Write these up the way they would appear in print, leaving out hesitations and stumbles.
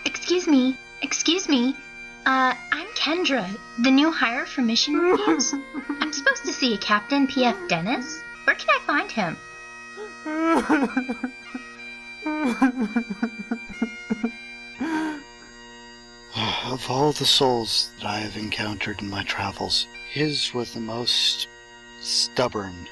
Excuse me. Excuse me. I'm Kendra, the new hire for mission reviews. I'm supposed to see a Captain P.F. Dennis. Where can I find him? Of all the souls that I have encountered in my travels, his was the most stubborn.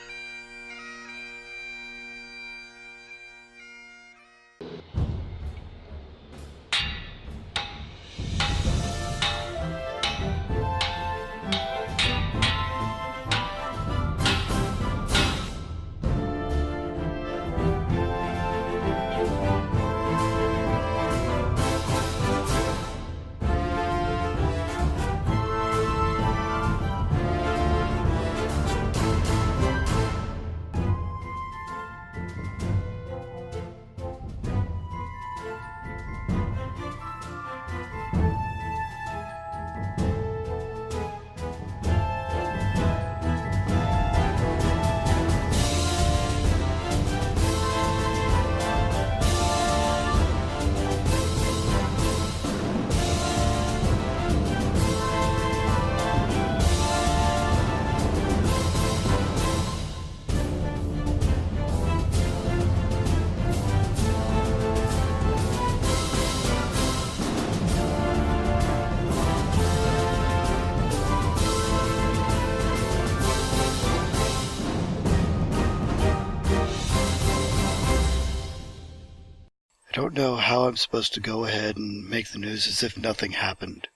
I don't know how I'm supposed to go ahead and make the news as if nothing happened.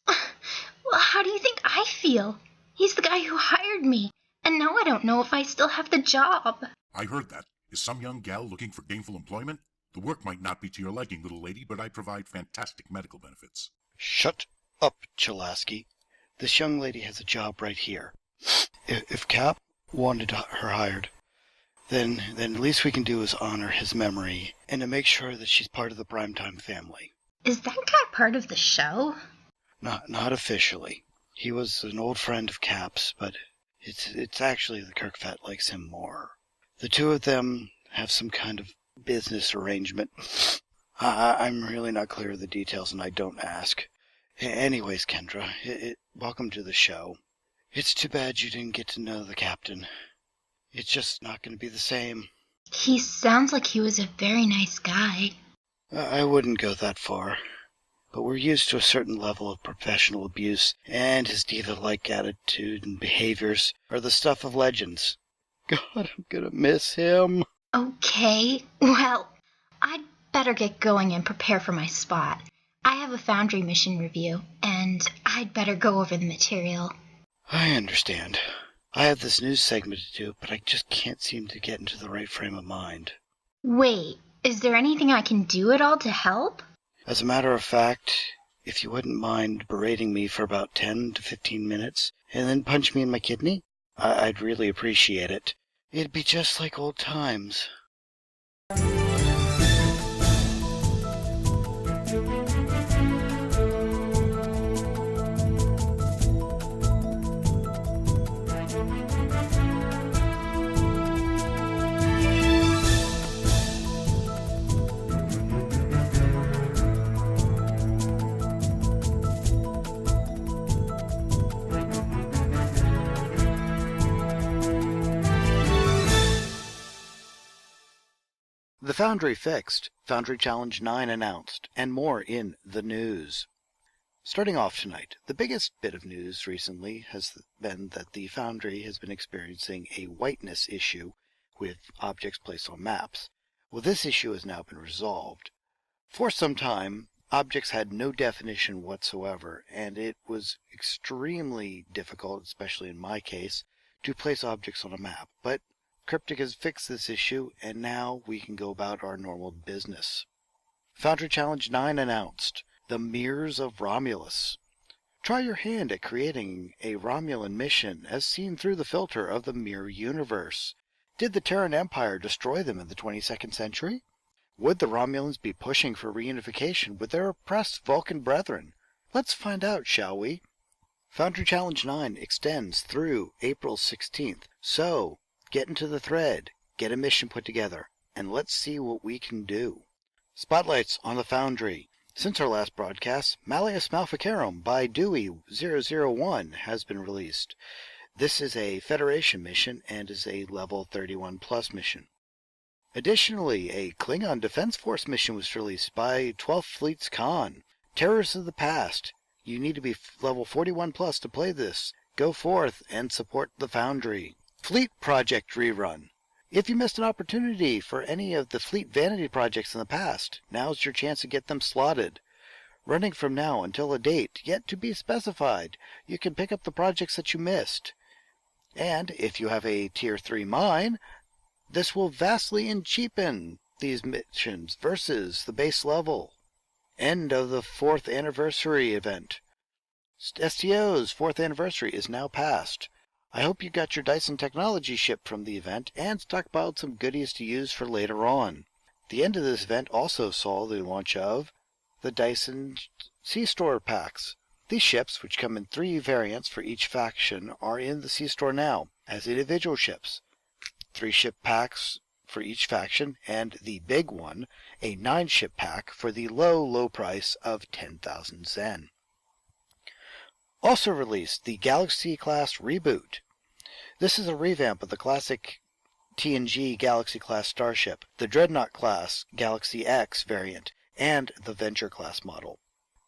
Well, how do you think I feel? He's the guy who hired me, and now I don't know if I still have the job. I heard that. Is some young gal looking for gainful employment? The work might not be to your liking, little lady, but I provide fantastic medical benefits. Shut up, Chalaski. This young lady has a job right here. If Cap wanted her hired, then at least we can do is honor his memory and to make sure that she's part of the Primetime family. Is that guy part of the show? Not officially. He was an old friend of Cap's, but it's actually the Kirkvat likes him more. The two of them have some kind of business arrangement. I'm really not clear of the details, and I don't ask. Anyways, Kendra, welcome to the show. It's too bad you didn't get to know the captain. It's just not going to be the same. He sounds like he was a very nice guy. I wouldn't go that far. But we're used to a certain level of professional abuse, and his diva-like attitude and behaviors are the stuff of legends. God, I'm gonna miss him. Okay, well, I'd better get going and prepare for my spot. I have a Foundry mission review, and I'd better go over the material. I understand. I have this news segment to do, but I just can't seem to get into the right frame of mind. Wait, is there anything I can do at all to help? As a matter of fact, if you wouldn't mind berating me for about 10 to 15 minutes, and then punch me in my kidney, I'd really appreciate it. It'd be just like old times. The Foundry fixed, Foundry Challenge 9 announced, and more in the news. Starting off tonight, the biggest bit of news recently has been that the Foundry has been experiencing a whiteness issue with objects placed on maps. Well, this issue has now been resolved. For some time, objects had no definition whatsoever, and it was extremely difficult, especially in my case, to place objects on a map. But Cryptic has fixed this issue, and now we can go about our normal business. Foundry Challenge 9 announced, The Mirrors of Romulus. Try your hand at creating a Romulan mission as seen through the filter of the Mirror Universe. Did the Terran Empire destroy them in the 22nd century? Would the Romulans be pushing for reunification with their oppressed Vulcan brethren? Let's find out, shall we? Foundry Challenge 9 extends through April 16th, so get into the thread, get a mission put together, and let's see what we can do. Spotlights on the Foundry. Since our last broadcast, Malleus Maleficarum by Dewey001 has been released. This is a Federation mission and is a level 31 plus mission. Additionally, a Klingon Defense Force mission was released by 12th Fleet's Kahn. Terrors of the Past. You need to be level 41 plus to play this. Go forth and support the Foundry. Fleet Project Rerun. If you missed an opportunity for any of the Fleet Vanity projects in the past, now's your chance to get them slotted. Running from now until a date yet to be specified, you can pick up the projects that you missed. And if you have a Tier 3 mine, this will vastly cheapen these missions versus the base level. End of the 4th anniversary event. STO's 4th anniversary is now past. I hope you got your Dyson Technology ship from the event and stockpiled some goodies to use for later on. The end of this event also saw the launch of the Dyson C-Store packs. These ships, which come in 3 variants for each faction, are in the C-Store now as individual ships. 3 ship packs for each faction, and the big one, a 9-ship pack for the low price of 10,000 Zen. Also released, the Galaxy Class Reboot. This is a revamp of the classic TNG Galaxy Class starship, the Dreadnought Class Galaxy X variant, and the Venture Class model.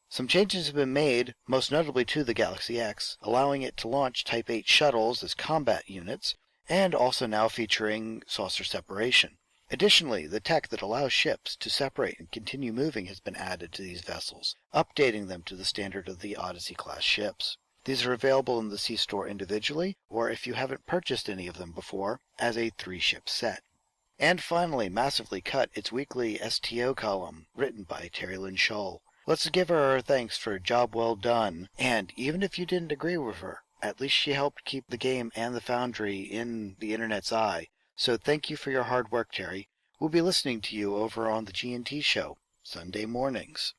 Some changes have been made, most notably to the Galaxy X, allowing it to launch Type 8 shuttles as combat units, and also now featuring saucer separation. Additionally, the tech that allows ships to separate and continue moving has been added to these vessels, updating them to the standard of the Odyssey-class ships. These are available in the C-Store individually, or if you haven't purchased any of them before, as a 3-ship set. And finally, Massively cut its weekly STO column, written by Terry Lynn Shull. Let's give her our thanks for a job well done, and even if you didn't agree with her, at least she helped keep the game and the Foundry in the internet's eye. So thank you for your hard work, Terry. We'll be listening to you over on the G&T show, Sunday mornings.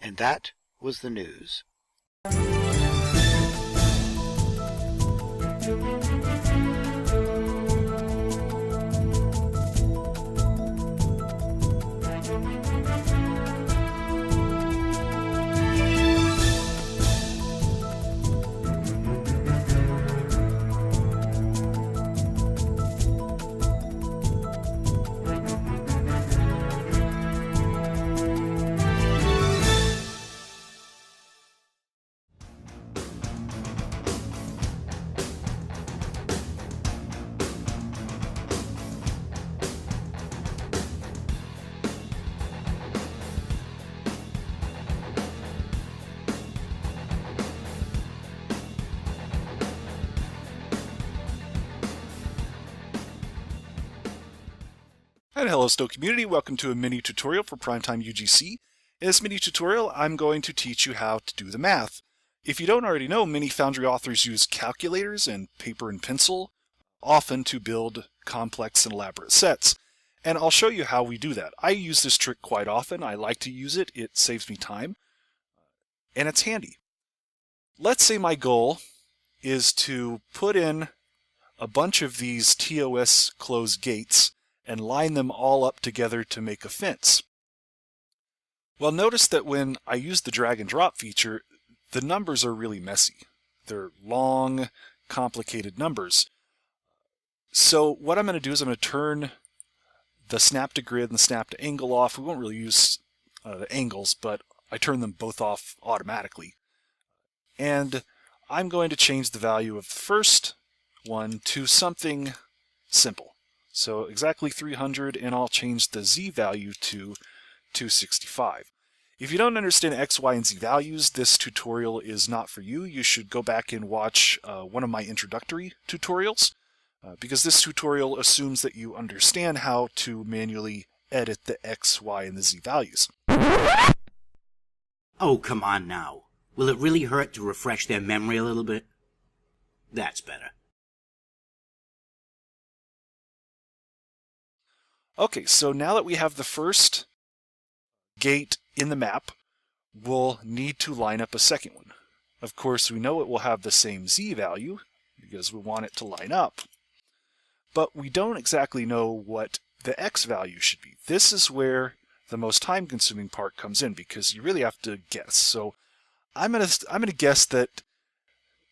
And that was the news. And hello Stowe community, welcome to a mini tutorial for PrimetimeUGC. In this mini tutorial I'm going to teach you how to do the math. If you don't already know, many Foundry authors use calculators and paper and pencil, often to build complex and elaborate sets. And I'll show you how we do that. I use this trick quite often, I like to use it, it saves me time, and it's handy. Let's say my goal is to put in a bunch of these TOS closed gates and line them all up together to make a fence. Well, notice that when I use the drag and drop feature, the numbers are really messy. They're long, complicated numbers. So what I'm going to do is I'm going to turn the snap to grid and the snap to angle off. We won't really use the angles, but I turn them both off automatically. And I'm going to change the value of the first one to something simple. So exactly 300, and I'll change the Z value to 265. If you don't understand X, Y, and Z values, this tutorial is not for you. You should go back and watch one of my introductory tutorials, because this tutorial assumes that you understand how to manually edit the X, Y, and the Z values. Oh, come on now. Will it really hurt to refresh their memory a little bit? That's better. Okay, so now that we have the first gate in the map, we'll need to line up a second one. Of course, we know it will have the same Z value because we want it to line up, but we don't exactly know what the X value should be. This is where the most time-consuming part comes in, because you really have to guess. So I'm gonna guess that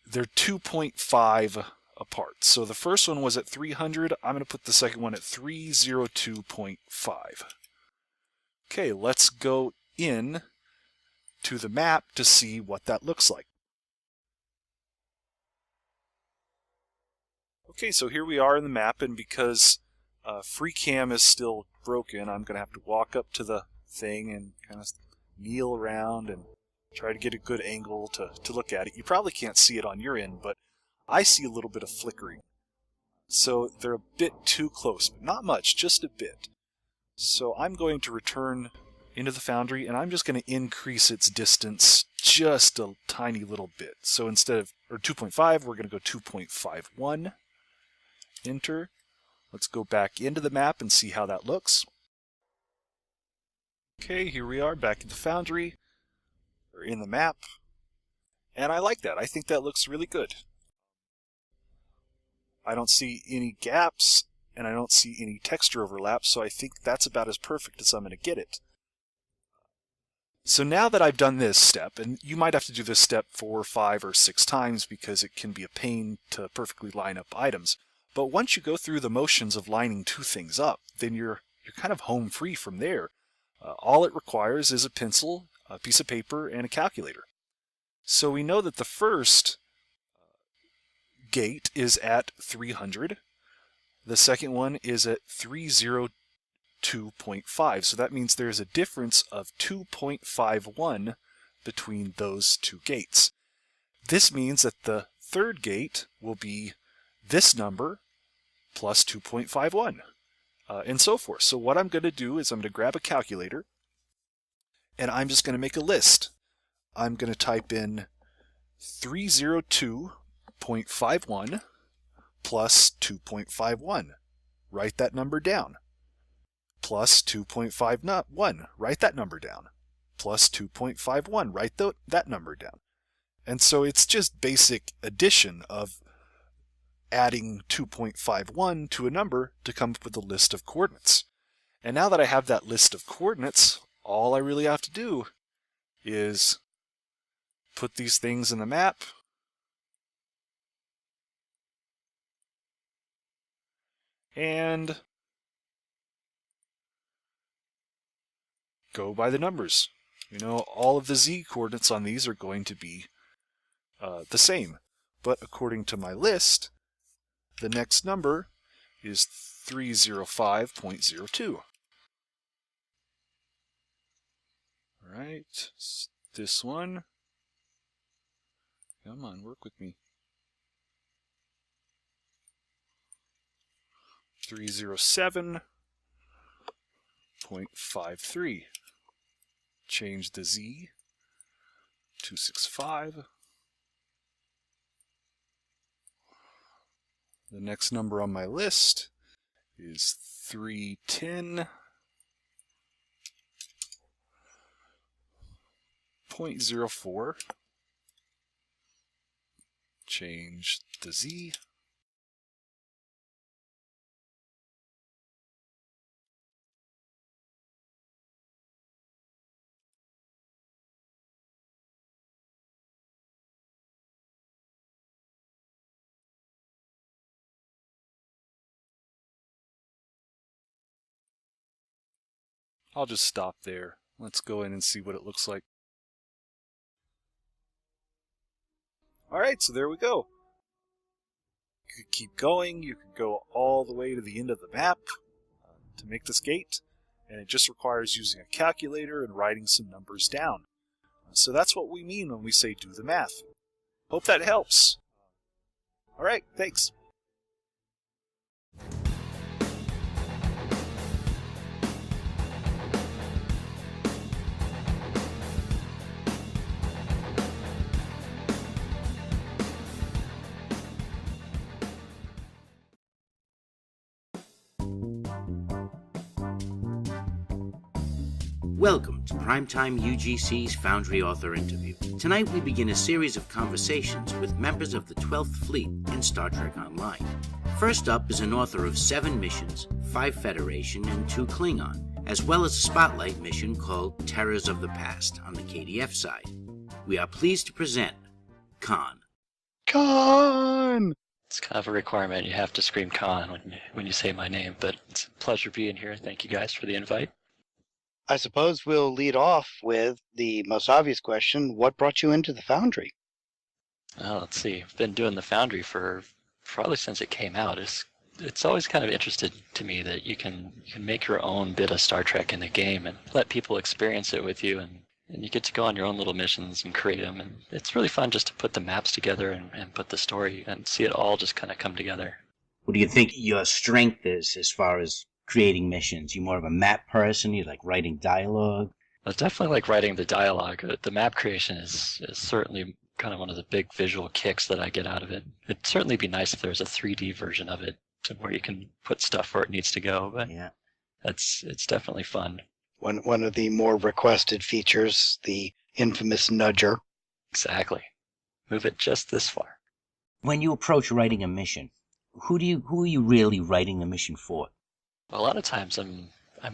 they're 2.5 apart. So the first one was at 300. I'm gonna put the second one at 302.5. Okay, let's go in to the map to see what that looks like. Okay, so here we are in the map, and because FreeCam is still broken, I'm going to have to walk up to the thing and kind of kneel around and try to get a good angle to look at it. You probably can't see it on your end, but I see a little bit of flickering. So they're a bit too close, but not much, just a bit. So I'm going to return into the Foundry, and I'm just going to increase its distance just a tiny little bit. So instead of 2.5, we're going to go 2.51. Enter. Let's go back into the map and see how that looks. Okay, here we are back in the Foundry, or in the map, and I like that. I think that looks really good. I don't see any gaps, and I don't see any texture overlap, so I think that's about as perfect as I'm going to get it. So now that I've done this step, and you might have to do this step 4, 5, or 6 times because it can be a pain to perfectly line up items, but once you go through the motions of lining 2 things up, then you're kind of home free from there. All it requires is a pencil, a piece of paper, and a calculator. So we know that the first gate is at 300. The second one is at 302.5. So that means there's a difference of 2.51 between those 2 gates. This means that the third gate will be this number plus 2.51, and so forth. So what I'm going to do is I'm going to grab a calculator, and I'm just going to make a list. I'm going to type in 302.51 plus 2.51. Write that number down. Plus 2.51. Write that number down. Plus 2.51. Write that number down. And so it's just basic addition of adding 2.51 to a number to come up with a list of coordinates. And now that I have that list of coordinates, all I really have to do is put these things in the map, and go by the numbers. You know, all of the z coordinates on these are going to be the same. But according to my list, the next number is 305.02. Alright, this one. Come on, work with me. 307.53. Change the z. 265. The next number on my list is 310.04. Change the z. I'll just stop there. Let's go in and see what it looks like. Alright, so there we go. You could keep going. You could go all the way to the end of the map to make this gate. And it just requires using a calculator and writing some numbers down. So that's what we mean when we say do the math. Hope that helps. Alright, thanks. Welcome to PrimetimeUGC's Foundry Author Interview. Tonight we begin a series of conversations with members of the 12th Fleet in Star Trek Online. First up is an author of 7 missions, 5 Federation, and 2 Klingon, as well as a spotlight mission called Terrors of the Past on the KDF side. We are pleased to present Kahn. Kahn! It's kind of a requirement. You have to scream Kahn when you say my name, but it's a pleasure being here. Thank you guys for the invite. I suppose we'll lead off with the most obvious question. What brought you into the Foundry? Well, let's see. I've been doing the Foundry for probably since it came out. It's always kind of interested to me that you can make your own bit of Star Trek in the game and let people experience it with you, and you get to go on your own little missions and create them. And it's really fun just to put the maps together and put the story and see it all just kind of come together. What do you think your strength is as far as creating missions? You more of a map person? You like writing dialogue? I definitely like writing the dialogue. The map creation is certainly kind of one of the big visual kicks that I get out of it. It'd certainly be nice if there was a 3D version of it to where you can put stuff where it needs to go, but yeah, it's definitely fun. One of the more requested features, the infamous nudger. Exactly. Move it just this far. When you approach writing a mission, who are you really writing the mission for? A lot of times I'm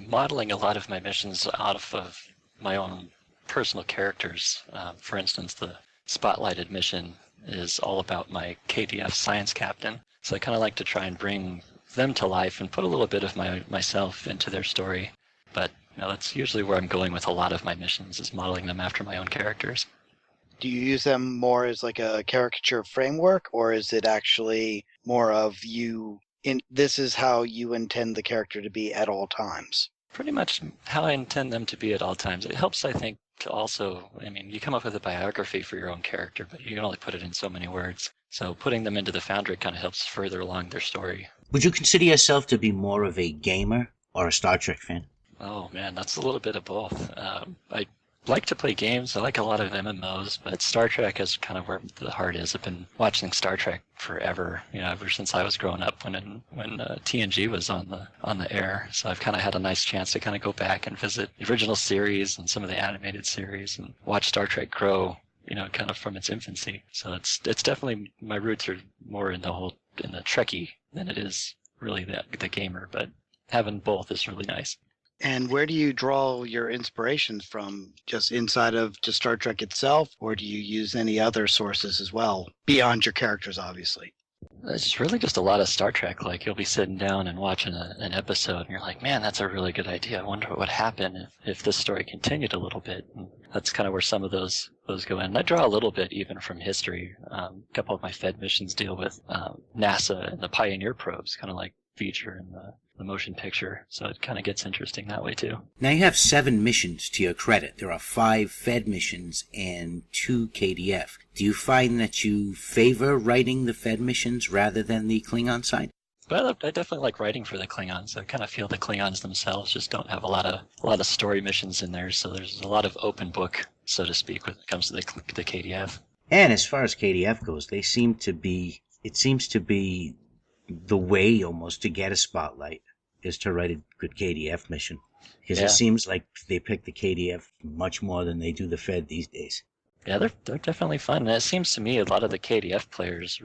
modeling a lot of my missions out of my own personal characters. For instance, the spotlighted mission is all about my KDF science captain. So I kind of like to try and bring them to life and put a little bit of myself into their story. But that's usually where I'm going with a lot of my missions, is modeling them after my own characters. Do you use them more as like a caricature framework, or is it actually more of this is how you intend the character to be at all times? Pretty much how I intend them to be at all times. It helps, I think, to also, you come up with a biography for your own character, but you can only put it in so many words. So putting them into the Foundry kind of helps further along their story. Would you consider yourself to be more of a gamer or a Star Trek fan? Oh man, that's a little bit of both. I like to play games. I like a lot of MMOs, but Star Trek is kind of where the heart is. I've been watching Star Trek forever, ever since I was growing up when TNG was on the air. So I've kind of had a nice chance to kind of go back and visit the original series and some of the animated series and watch Star Trek grow, kind of from its infancy. So it's definitely, my roots are more in the Trekkie than it is really the gamer, but having both is really nice. And where do you draw your inspirations from? Just inside of just Star Trek itself, or do you use any other sources as well, beyond your characters, obviously? It's really just a lot of Star Trek. Like, you'll be sitting down and watching an episode, and you're like, man, that's a really good idea. I wonder what would happen if this story continued a little bit. And that's kind of where some of those go in. And I draw a little bit even from history. A couple of my Fed missions deal with NASA and the Pioneer probes, kind of like feature in the motion picture, so it kind of gets interesting that way too. Now you have 7 missions to your credit. There are 5 Fed missions and 2 KDF. Do you find that you favor writing the Fed missions rather than the Klingon side? Well, I definitely like writing for the Klingons. I kind of feel the Klingons themselves just don't have a lot of story missions in there, so there's a lot of open book, so to speak, when it comes to the KDF. And as far as KDF goes, it seems to be the way almost to get a spotlight is to write a good KDF mission. Because It seems like they pick the KDF much more than they do the Fed these days. Yeah, they're definitely fun. And it seems to me a lot of the KDF players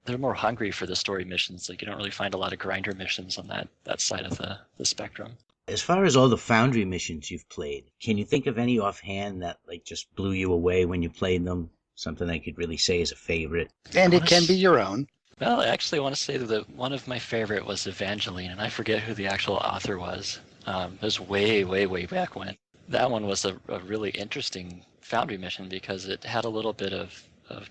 they're more hungry for the story missions. Like, you don't really find a lot of grinder missions on that side of the spectrum. As far as all the Foundry missions you've played, can you think of any offhand that just blew you away when you played them? Something I could really say is a favorite? And it can be your own. Well, I actually want to say that one of my favorite was Evangeline, and I forget who the actual author was. It was way, way, way back when. That one was a really interesting Foundry mission because it had a little bit of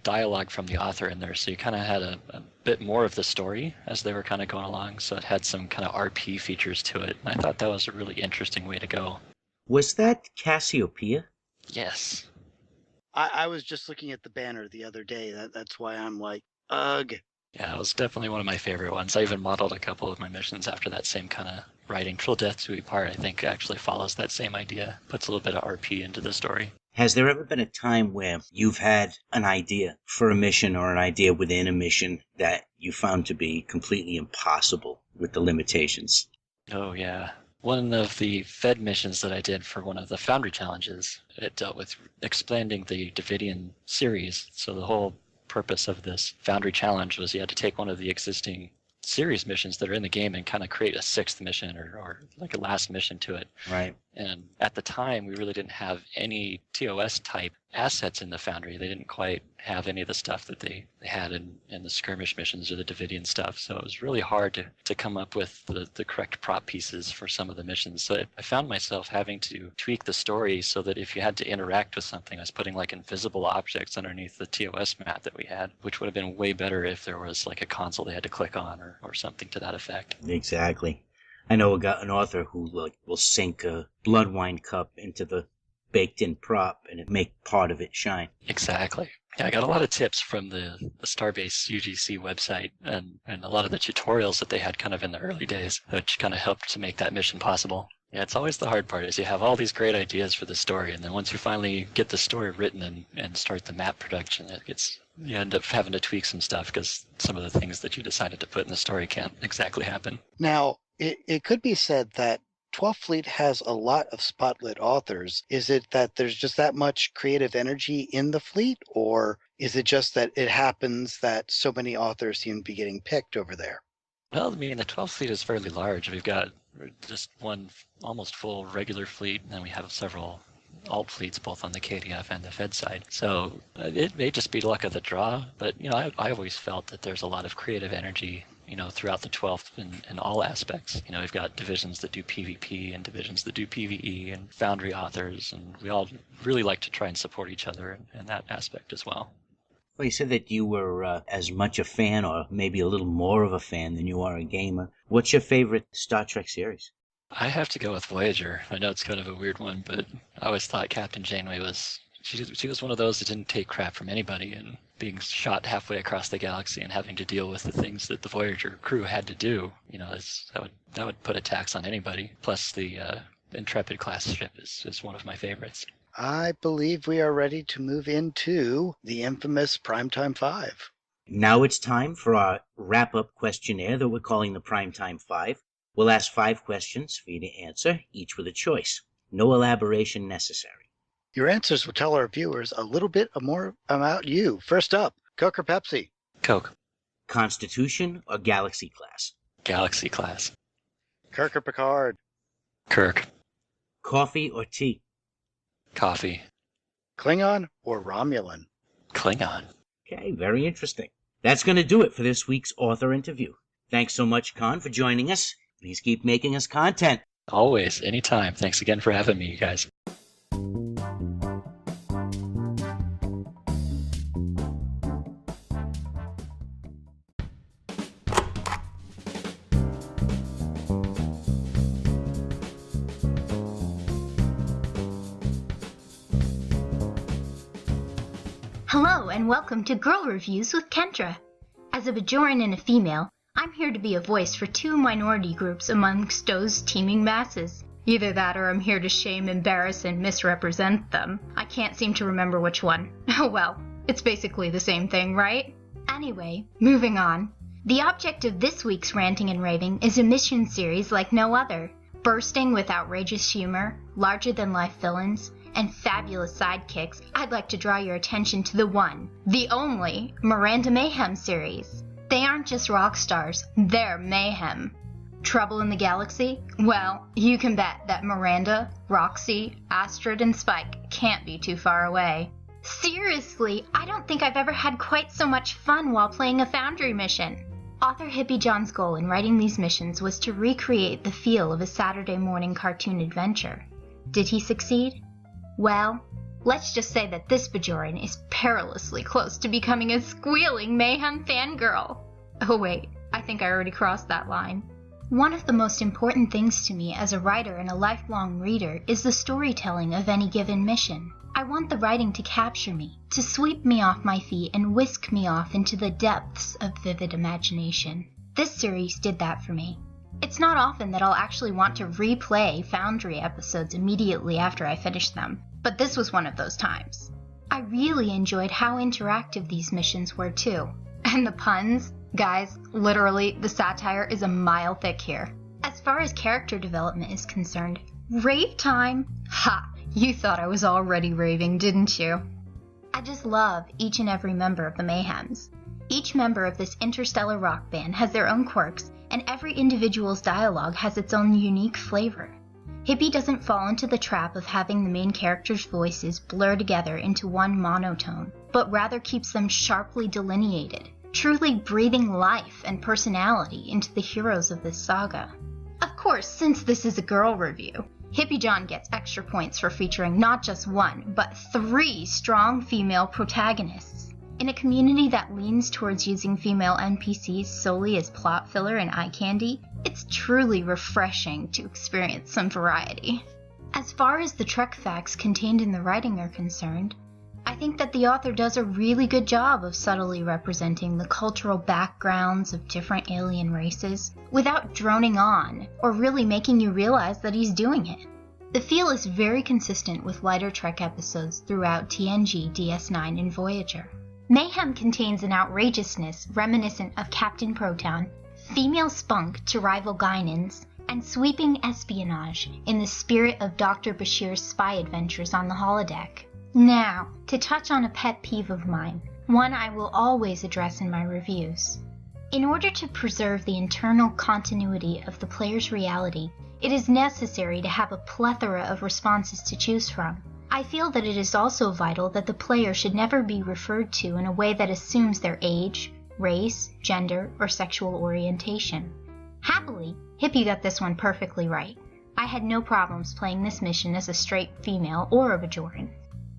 dialogue from the author in there, so you kind of had a bit more of the story as they were kind of going along, so it had some kind of RP features to it, and I thought that was a really interesting way to go. Was that Cassiopeia? Yes. I was just looking at the banner the other day. That's why I'm like, ugh. Yeah, it was definitely one of my favorite ones. I even modeled a couple of my missions after that same kind of writing. Trill Death to Part, I think, actually follows that same idea. Puts a little bit of RP into the story. Has there ever been a time where you've had an idea for a mission or an idea within a mission that you found to be completely impossible with the limitations? Oh, yeah. One of the Fed missions that I did for one of the Foundry challenges, it dealt with expanding the Davidian series. So the whole purpose of this Foundry challenge was you had to take one of the existing series missions that are in the game and kind of create a sixth mission or like a last mission to it. Right. And at the time, we really didn't have any TOS type assets in the Foundry. They didn't quite have any of the stuff that they had in the skirmish missions or the Davidian stuff. So it was really hard to come up with the correct prop pieces for some of the missions. So I found myself having to tweak the story so that if you had to interact with something, I was putting like invisible objects underneath the TOS map that we had, which would have been way better if there was like a console they had to click on or something to that effect. Exactly. I know an author who will sink a blood wine cup into the baked-in prop and it make part of it shine. Exactly. Yeah, I got a lot of tips from the Starbase UGC website and a lot of the tutorials that they had kind of in the early days, which kind of helped to make that mission possible. Yeah, it's always the hard part is you have all these great ideas for the story, and then once you finally get the story written and start the map production, you end up having to tweak some stuff because some of the things that you decided to put in the story can't exactly happen. Now, it could be said that 12th Fleet has a lot of spotlit authors. Is it that there's just that much creative energy in the fleet, or is it just that it happens that so many authors seem to be getting picked over there? Well, I mean, the 12th Fleet is fairly large. We've got just one almost full regular fleet, and then we have several alt fleets both on the KDF and the Fed side. So it may just be luck of the draw, but I always felt that there's a lot of creative energy throughout the 12th in all aspects. We've got divisions that do PvP and divisions that do PvE and Foundry authors, and we all really like to try and support each other in that aspect as well. Well, you said that you were as much a fan or maybe a little more of a fan than you are a gamer. What's your favorite Star Trek series? I have to go with Voyager. I know it's kind of a weird one, but I always thought Captain Janeway she was one of those that didn't take crap from anybody, and being shot halfway across the galaxy and having to deal with the things that the Voyager crew had to do, that would put a tax on anybody. Plus the Intrepid class ship is one of my favorites. I believe we are ready to move into the infamous Primetime 5. Now it's time for our wrap-up questionnaire that we're calling the Primetime 5. We'll ask 5 questions for you to answer, each with a choice. No elaboration necessary. Your answers will tell our viewers a little bit more about you. First up, Coke or Pepsi? Coke. Constitution or Galaxy class? Galaxy class. Kirk or Picard? Kirk. Coffee or tea? Coffee. Klingon or Romulan? Klingon. Okay, very interesting. That's going to do it for this week's author interview. Thanks so much, Kahn, for joining us. Please keep making us content. Always, anytime. Thanks again for having me, you guys. Hello and welcome to Girl Reviews with Kendra. As a Bajoran and a female, I'm here to be a voice for 2 minority groups amongst those teeming masses. Either that or I'm here to shame, embarrass, and misrepresent them. I can't seem to remember which one. Oh well, it's basically the same thing, right? Anyway, moving on. The object of this week's ranting and raving is a mission series like no other, bursting with outrageous humor, larger-than-life villains, and fabulous sidekicks. I'd like to draw your attention to the one, the only, Miranda Mayhem series. They aren't just rock stars, they're mayhem. Trouble in the Galaxy? Well, you can bet that Miranda, Roxy, Astrid, and Spike can't be too far away. Seriously, I don't think I've ever had quite so much fun while playing a Foundry mission. Author Hippie John's goal in writing these missions was to recreate the feel of a Saturday morning cartoon adventure. Did he succeed? Well, let's just say that this Bajoran is perilously close to becoming a squealing mayhem fangirl. Oh wait, I think I already crossed that line. One of the most important things to me as a writer and a lifelong reader is the storytelling of any given mission. I want the writing to capture me, to sweep me off my feet and whisk me off into the depths of vivid imagination. This series did that for me. It's not often that I'll actually want to replay Foundry episodes immediately after I finish them, but this was one of those times. I really enjoyed how interactive these missions were too. And the puns? Guys, literally, the satire is a mile thick here. As far as character development is concerned, rave time? Ha! You thought I was already raving, didn't you? I just love each and every member of the Mayhems. Each member of this interstellar rock band has their own quirks, and every individual's dialogue has its own unique flavor. Hippie doesn't fall into the trap of having the main characters' voices blur together into one monotone, but rather keeps them sharply delineated, truly breathing life and personality into the heroes of this saga. Of course, since this is a girl review, Hippie John gets extra points for featuring not just one, but 3 strong female protagonists. In a community that leans towards using female NPCs solely as plot filler and eye candy, it's truly refreshing to experience some variety. As far as the Trek facts contained in the writing are concerned, I think that the author does a really good job of subtly representing the cultural backgrounds of different alien races without droning on or really making you realize that he's doing it. The feel is very consistent with lighter Trek episodes throughout TNG, DS9, and Voyager. Mayhem contains an outrageousness reminiscent of Captain Proton, female spunk to rival Guinans, and sweeping espionage in the spirit of Dr. Bashir's spy adventures on the holodeck. Now, to touch on a pet peeve of mine, one I will always address in my reviews. In order to preserve the internal continuity of the player's reality, it is necessary to have a plethora of responses to choose from. I feel that it is also vital that the player should never be referred to in a way that assumes their age, race, gender, or sexual orientation. Happily, Hippie got this one perfectly right. I had no problems playing this mission as a straight female or a Bajoran.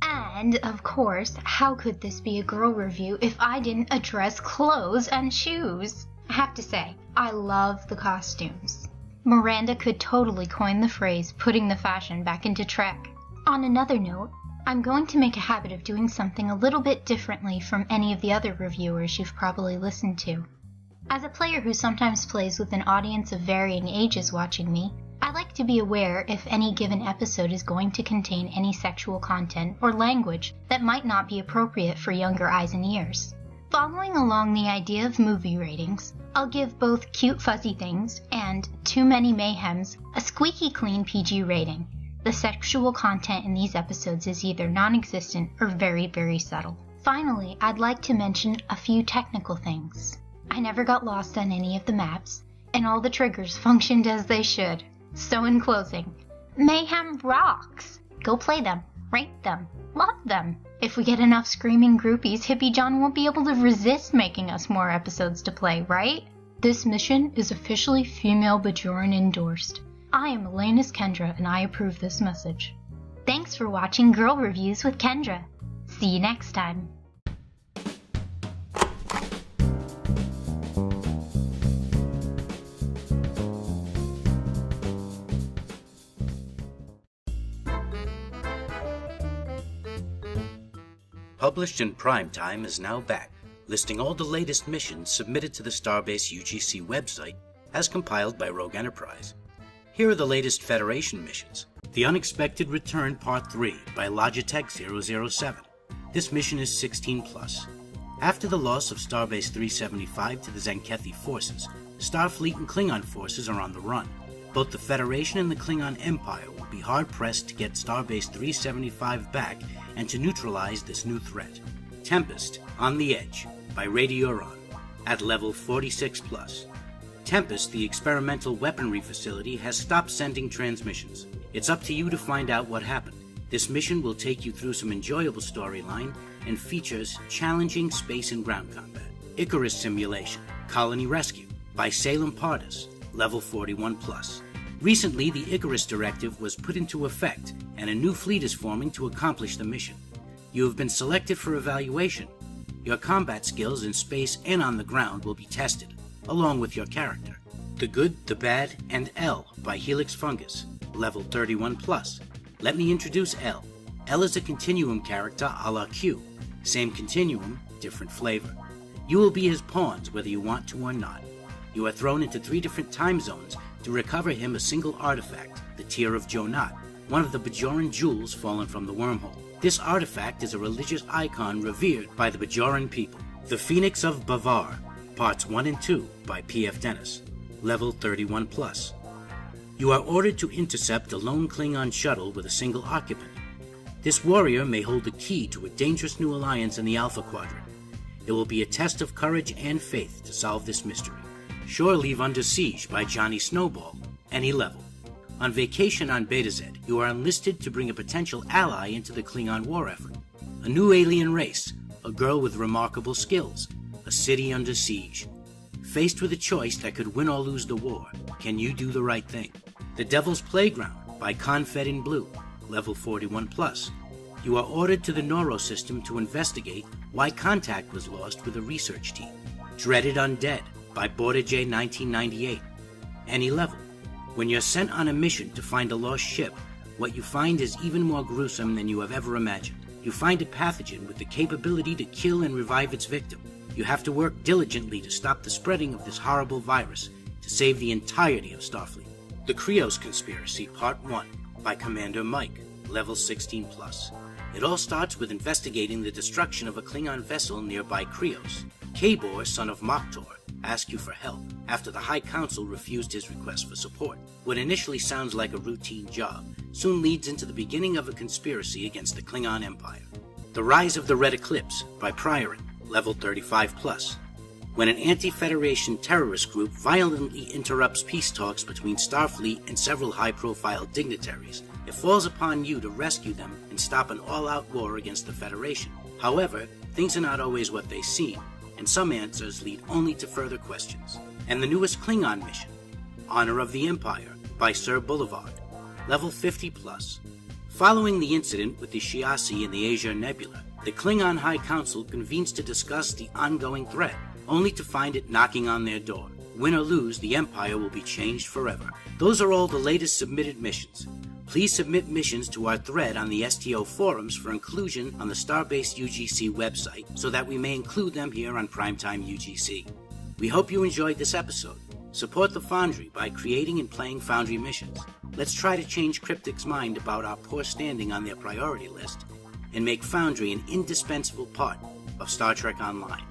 And, of course, how could this be a girl review if I didn't address clothes and shoes? I have to say, I love the costumes. Miranda could totally coin the phrase putting the fashion back into Trek. On another note, I'm going to make a habit of doing something a little bit differently from any of the other reviewers you've probably listened to. As a player who sometimes plays with an audience of varying ages watching me, I like to be aware if any given episode is going to contain any sexual content or language that might not be appropriate for younger eyes and ears. Following along the idea of movie ratings, I'll give both Cute Fuzzy Things and Too Many Mayhems a squeaky clean PG rating. The sexual content in these episodes is either non-existent or very, very subtle. Finally, I'd like to mention a few technical things. I never got lost on any of the maps, and all the triggers functioned as they should. So in closing, Mayhem rocks! Go play them, rate them, love them. If we get enough screaming groupies, Hippie John won't be able to resist making us more episodes to play, right? This mission is officially female Bajoran endorsed. I am Elenis Kendra and I approve this message. Thanks for watching Girl Reviews with Kendra. See you next time. Published in Primetime is now back, listing all the latest missions submitted to the Starbase UGC website as compiled by Rogue Enterprise. Here are the latest Federation missions. The Unexpected Return Part 3 by Logitech 007. This mission is 16+. After the loss of Starbase 375 to the Zenkethi forces, Starfleet and Klingon forces are on the run. Both the Federation and the Klingon Empire will be hard-pressed to get Starbase 375 back and to neutralize this new threat. Tempest, On the Edge, by Radioron, at level 46+. Tempest, the experimental weaponry facility, has stopped sending transmissions. It's up to you to find out what happened. This mission will take you through some enjoyable storyline and features challenging space and ground combat. Icarus Simulation, Colony Rescue, by Salem Pardis, level 41+. Recently, the Icarus Directive was put into effect, and a new fleet is forming to accomplish the mission. You have been selected for evaluation. Your combat skills in space and on the ground will be tested, along with your character. The Good, the Bad, and L by Helix Fungus, level 31+. Let me introduce L. L is a continuum character a la Q. Same continuum, different flavor. You will be his pawns whether you want to or not. You are thrown into 3 different time zones to recover him a single artifact, the Tear of Jonat, one of the Bajoran jewels fallen from the wormhole. This artifact is a religious icon revered by the Bajoran people. The Phoenix of Bavar, Parts 1 and 2 by P.F. Dennis, level 31+. You are ordered to intercept a lone Klingon shuttle with a single occupant. This warrior may hold the key to a dangerous new alliance in the Alpha Quadrant. It will be a test of courage and faith to solve this mystery. Shore Leave Under Siege by Johnny Snowball, any level. On vacation on Betazed, you are enlisted to bring a potential ally into the Klingon war effort. A new alien race, a girl with remarkable skills, a city under siege. Faced with a choice that could win or lose the war, can you do the right thing? The Devil's Playground by Kahn in Blue, level 41+. You are ordered to the Noro system to investigate why contact was lost with a research team. Dreaded Undead by Border J 1998. Any level. When you're sent on a mission to find a lost ship, what you find is even more gruesome than you have ever imagined. You find a pathogen with the capability to kill and revive its victim. You have to work diligently to stop the spreading of this horrible virus to save the entirety of Starfleet. The Krios Conspiracy Part 1 by Commander Mike, level 16+. It all starts with investigating the destruction of a Klingon vessel nearby Krios. Kabor, son of Moktor, asks you for help after the High Council refused his request for support. What initially sounds like a routine job soon leads into the beginning of a conspiracy against the Klingon Empire. The Rise of the Red Eclipse by Priorin, level 35+. When an anti-Federation terrorist group violently interrupts peace talks between Starfleet and several high-profile dignitaries, it falls upon you to rescue them and stop an all-out war against the Federation. However, things are not always what they seem, and some answers lead only to further questions. And the newest Klingon mission, Honor of the Empire by Sir Boulevard, level 50+. Following the incident with the Shiasi and the Azure Nebula, the Klingon High Council convenes to discuss the ongoing threat, only to find it knocking on their door. Win or lose, the Empire will be changed forever. Those are all the latest submitted missions. Please submit missions to our thread on the STO forums for inclusion on the Starbase UGC website so that we may include them here on Primetime UGC. We hope you enjoyed this episode. Support the Foundry by creating and playing Foundry missions. Let's try to change Cryptic's mind about our poor standing on their priority list and make Foundry an indispensable part of Star Trek Online.